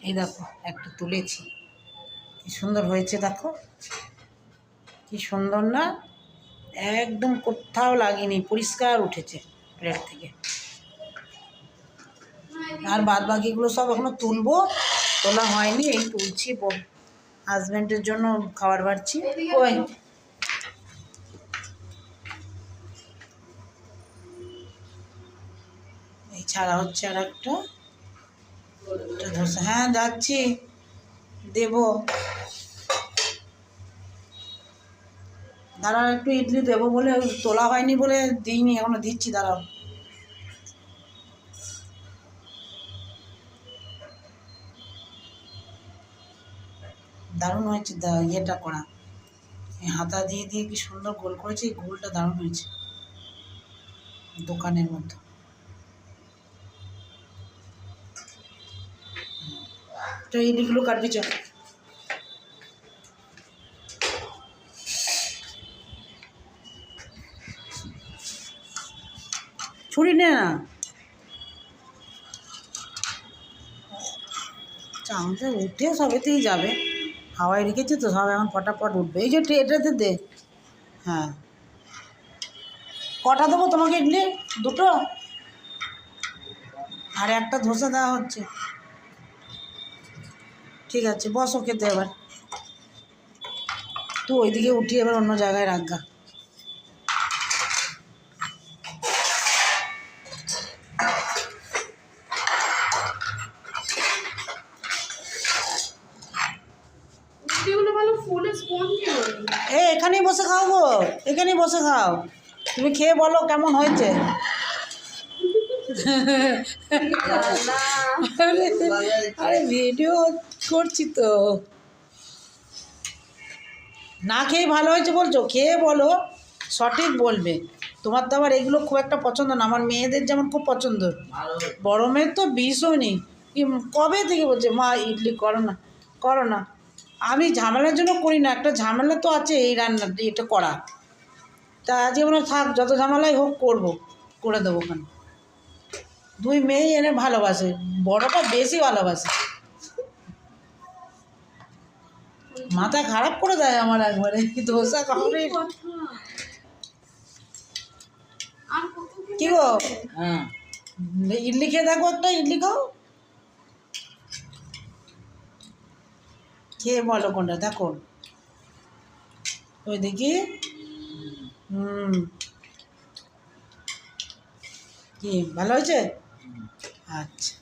এই দেখো একটা তুলেছি, কি সুন্দর হয়েছে দেখো, কি সুন্দর না, একদম কোথাও লাগেনি, পরিষ্কার উঠেছে প্লেট থেকে। আর বাদ বাকিগুলো সব এখনো তুলবো, তোলা হয়নি, এই তুলছি, হাজব্যান্ডের জন্য খাবার বাড়ছি। ওই এই ছাড়া হচ্ছে আর একটা ধোসা। হ্যাঁ যাচ্ছি, দেব। দাঁড়াও একটু ইডলি দেবো বলে তোলা হয়নি বলে দিইনি, এখনো দিচ্ছি, দাঁড়াও। দারুণ হয়েছে ইয়েটা করা, হাতা দিয়ে দিয়ে কি সুন্দর গোল করেছে, এই গোলটা দারুণ হয়েছে, দোকানের মতো। তো ইডলিগুলো কাটবি চল। ছুরি নে না, চামচে উঠে সবেতেই যাবে, হাওয়ায় রেখেছে তো সব এখন ফটাফট উঠবে। এই যে এটাতে দে। হ্যাঁ কটা দেবো তোমাকে ইডলি? দুটো? আর একটা ধোসা দেওয়া হচ্ছে, ঠিক আছে বসো খেতে। এবার তুই ওইদিকে উঠিয়ে এবার অন্য জায়গায় রাখগা। এখানেই বসে খাও গো, এখানেই বসে খাও, তুমি খেয়ে বলো কেমন হয়েছে। আরে ভিডিও করছি তো, না খেয়ে ভালো হয়েছে বলছো, খেয়ে বলো, সঠিক বলবে। তোমার তো আবার এগুলো খুব একটা পছন্দ না, আমার মেয়েদের যেমন খুব পছন্দ, বড় মেয়ের তো ভীষণই, কি কবে থেকে বলছে মা ইডলি করো না করো না। আমি ঝামেলার জন্য করি না, একটা ঝামেলা তো আছে এই রান্না এটা করা, তা আজকে মনে থাক, যত ঝামেলাই হোক করবো, করে দেবো ওখানে। দুই মেয়েই এনে ভালোবাসে, বড়টা বেশি ভালোবাসে, মাথা খারাপ করে দেয় আমার একবারে, ধোসা খাবে। কি গো? হ্যাঁ ইডলি খেয়ে দেখো, একটা ইডলি খাও, খেয়ে বলো কোনটা, দেখো ওই দেখি। কি ভালো হয়েছে? আচ্ছা।